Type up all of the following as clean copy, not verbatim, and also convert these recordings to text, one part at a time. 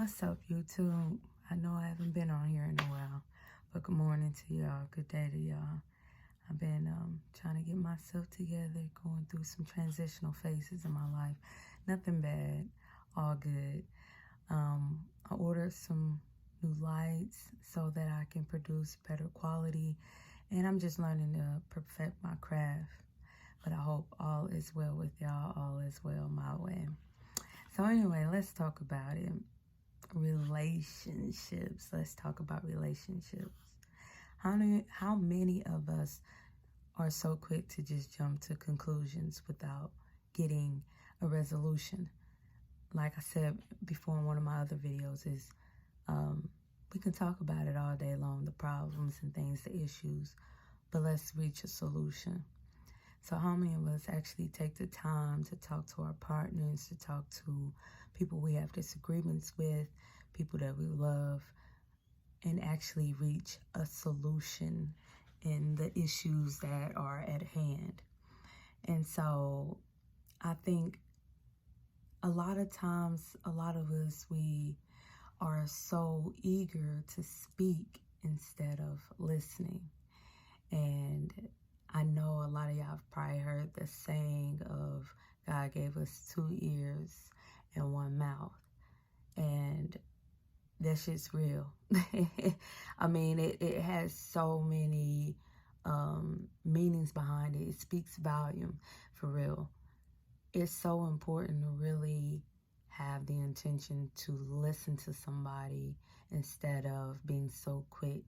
What's up, YouTube? I know I haven't been on here in a while, but good morning to y'all. Good day to y'all. I've been trying to get myself together, going through some transitional phases in my life. Nothing bad, all good. I ordered some new lights so that I can produce better quality, and I'm just learning to perfect my craft. But I hope all is well with y'all, all is well my way. So anyway, let's talk about it. Relationships. Let's talk about relationships. How many of us are so quick to just jump to conclusions without getting a resolution? Like I said before in one of my other videos, is we can talk about it all day long, the problems and things, the issues, but let's reach a solution. So how many of us actually take the time to talk to our partners, to talk to people we have disagreements with, people that we love, and actually reach a solution in the issues that are at hand? And so I think a lot of times, a lot of us, we are so eager to speak instead of listening. And I know a lot of y'all have probably heard the saying of God gave us 2 ears and 1 mouth. And that shit's real. I mean, it has so many meanings behind it. It speaks volume, for real. It's so important to really have the intention to listen to somebody instead of being so quick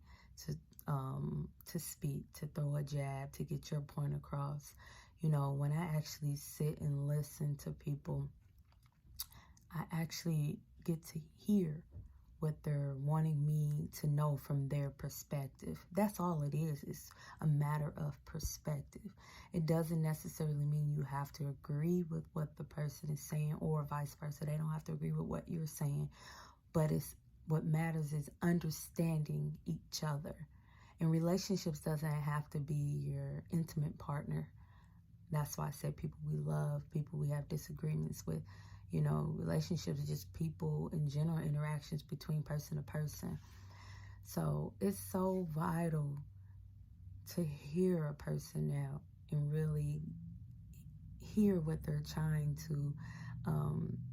to speak, to throw a jab, to get your point across. You know, when I actually sit and listen to people, I actually get to hear what they're wanting me to know from their perspective. That's all it is. It's a matter of perspective. It doesn't necessarily mean you have to agree with what the person is saying, or vice versa. They don't have to agree with what you're saying. But what matters is understanding each other. And relationships doesn't have to be your intimate partner. That's why I said people we love, people we have disagreements with. You know, relationships are just people in general, interactions between person to person. So it's so vital to hear a person out and really hear what they're trying to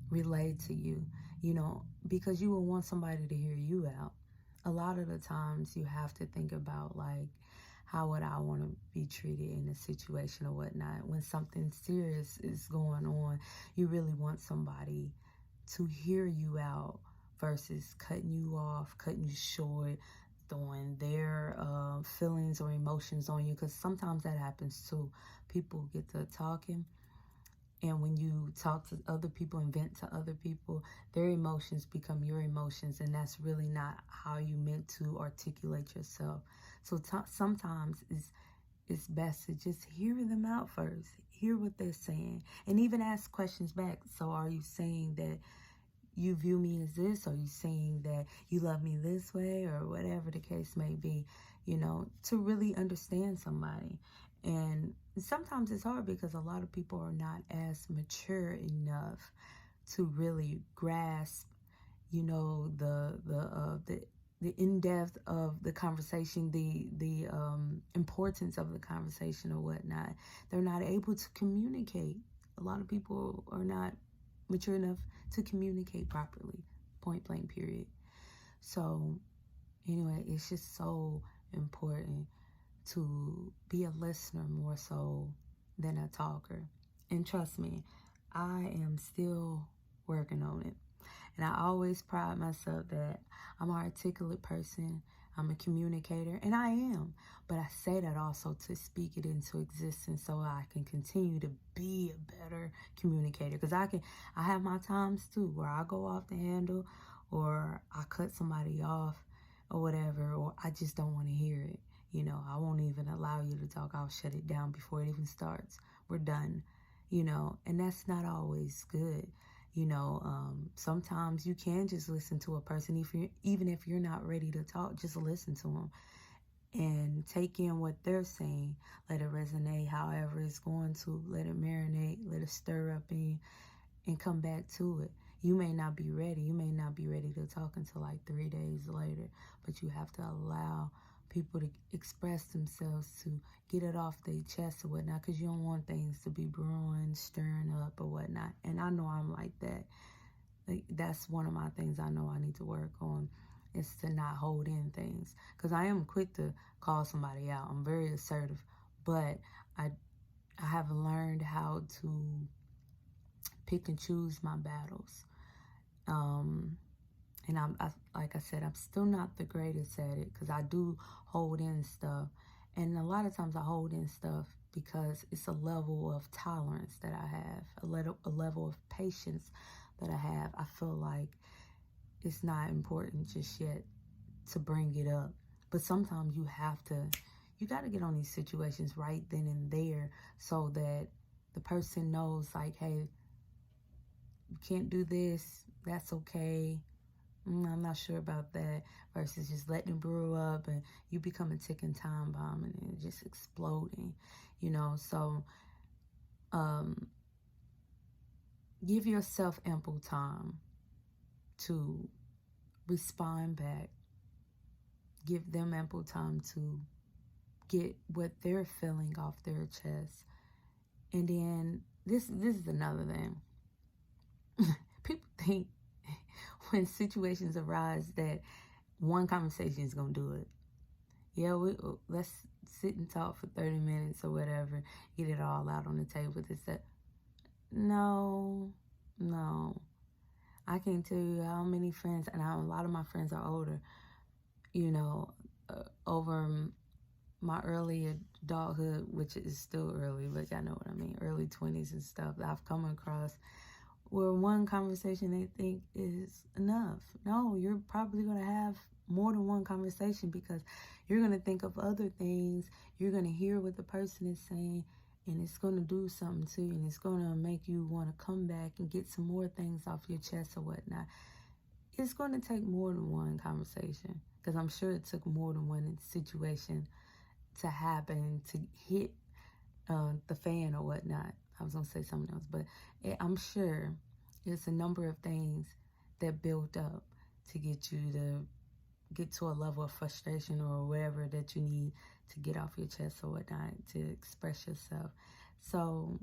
relay to you, you know, because you will want somebody to hear you out. A lot of the times you have to think about, like, how would I want to be treated in a situation or whatnot? When something serious is going on, you really want somebody to hear you out versus cutting you off, cutting you short, throwing their feelings or emotions on you. Because sometimes that happens too. People get to talking, and when you talk to other people and vent to other people, their emotions become your emotions, and that's really not how you meant to articulate yourself. So sometimes it's best to just hear them out first, hear what they're saying, and even ask questions back. So are you saying that you view me as this? Are you saying that you love me this way? Or whatever the case may be, you know, to really understand somebody. And sometimes it's hard because a lot of people are not as mature enough to really grasp, you know, the in-depth of the conversation, the importance of the conversation or whatnot. They're not able to communicate. A lot of people are not mature enough to communicate properly, point blank, period. So anyway, it's just so important to be a listener more so than a talker. And trust me, I am still working on it. And I always pride myself that I'm an articulate person, I'm a communicator, and I am. But I say that also to speak it into existence so I can continue to be a better communicator. Because I have my times too where I go off the handle, or I cut somebody off or whatever, or I just don't want to hear it. You know, I won't even allow you to talk. I'll shut it down before it even starts. We're done. You know, and that's not always good. You know, sometimes you can just listen to a person, even if you're not ready to talk. Just listen to them and take in what they're saying. Let it resonate however it's going to. Let it marinate. Let it stir up in you, and come back to it. You may not be ready. You may not be ready to talk until like 3 days later, but you have to allow people to express themselves, to get it off their chest or whatnot, because you don't want things to be brewing, stirring up or whatnot. And I know I'm like that. Like, that's one of my things I know I need to work on, is to not hold in things, because I am quick to call somebody out. I'm very assertive, but I have learned how to pick and choose my battles. And like I said, I'm still not the greatest at it, because I do hold in stuff. And a lot of times I hold in stuff because it's a level of tolerance that I have, a level of patience that I have. I feel like it's not important just yet to bring it up. But sometimes you got to get on these situations right then and there, so that the person knows, like, hey, you can't do this, that's okay. I'm not sure about that, versus just letting it brew up and you become a ticking time bomb and it just exploding, So give yourself ample time to respond back. Give them ample time to get what they're feeling off their chest. And then this is another thing. People think when situations arise that one conversation is going to do it. Yeah, let's sit and talk for 30 minutes or whatever, get it all out on the table. No. I can't tell you how many friends, and a lot of my friends are older, over my early adulthood, which is still early, but y'all know what I mean, early 20s and stuff, that I've come across where one conversation they think is enough. No, you're probably going to have more than one conversation, because you're going to think of other things. You're going to hear what the person is saying, and it's going to do something to you, and it's going to make you want to come back and get some more things off your chest or whatnot. It's going to take more than one conversation, because I'm sure it took more than one situation to happen, to hit the fan or whatnot. I was going to say something else, but I'm sure it's a number of things that built up to get you to get to a level of frustration or whatever that you need to get off your chest or whatnot, to express yourself. So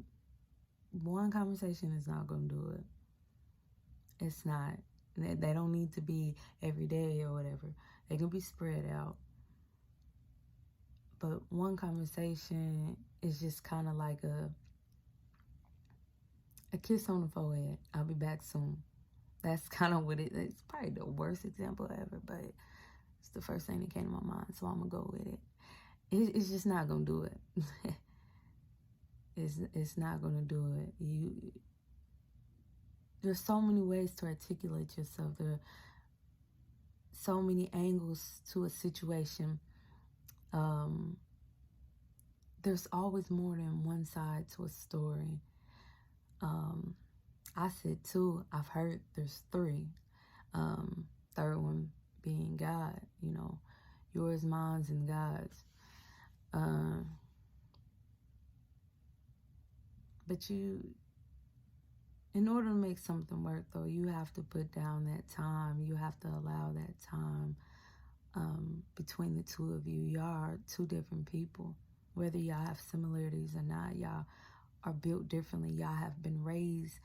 one conversation is not going to do it. It's not. They don't need to be every day or whatever. They can be spread out. But one conversation is just kind of like a kiss on the forehead. I'll be back soon. That's kind of what it's probably the worst example ever, but it's the first thing that came to my mind, so I'm going to go with it. It's just not going to do it. It's not going to do it. There's so many ways to articulate yourself. There are so many angles to a situation. There's always more than one side to a story. I said two. I've heard there's three. Third one being God, yours, mine's, and God's. But in order to make something work, though, you have to put down that time. You have to allow that time between the two of you. Y'all are two different people. Whether y'all have similarities or not, y'all are built differently. Y'all have been raised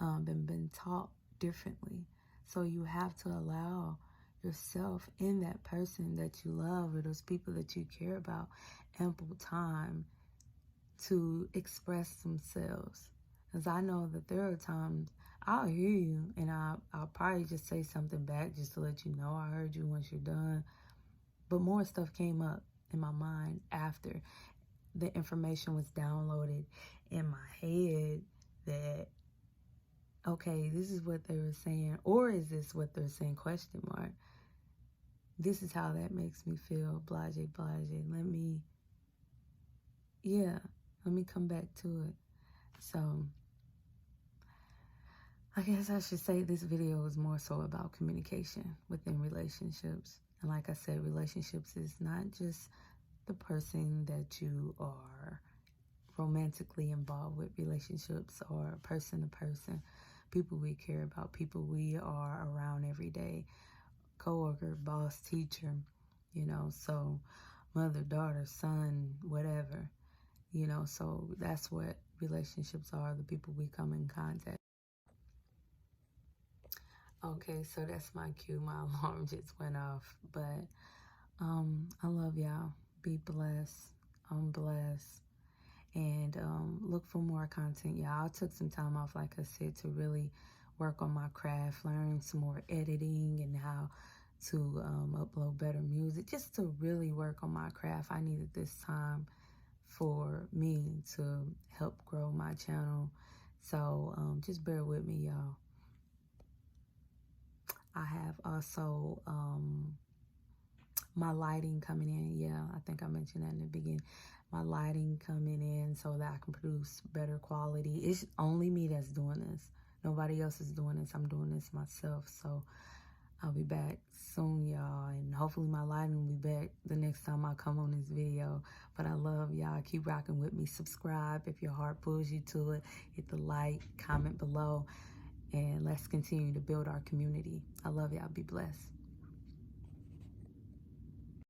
and been taught differently. So you have to allow yourself and that person that you love, or those people that you care about, ample time to express themselves. Because I know that there are times I'll hear you and I'll probably just say something back just to let you know I heard you once you're done. But more stuff came up in my mind after the information was downloaded in my head that, okay, this is what they were saying, or is this what they're saying, question mark. This is how that makes me feel, blase. Let me come back to it. So I guess I should say this video is more so about communication within relationships. And like I said, relationships is not just the person that you are romantically involved with, relationships or person to person, people we care about, people we are around every day, coworker, boss, teacher, you know, so mother, daughter, son, whatever, you know, so that's what relationships are, the people we come in contact. Okay, so that's my cue. My alarm just went off, but I love y'all. Be blessed. I'm blessed. And look for more content, y'all. I took some time off, like I said, to really work on my craft, learn some more editing and how to upload better music, just to really work on my craft. I needed this time for me to help grow my channel. So just bear with me, y'all. I have also my lighting coming in. Yeah, I think I mentioned that in the beginning. My lighting coming in so that I can produce better quality. It's only me that's doing this. Nobody else is doing this. I'm doing this myself. So I'll be back soon, y'all. And hopefully my lighting will be back the next time I come on this video. But I love y'all. Keep rocking with me. Subscribe if your heart pulls you to it. Hit the like, comment below. And let's continue to build our community. I love y'all. Be blessed.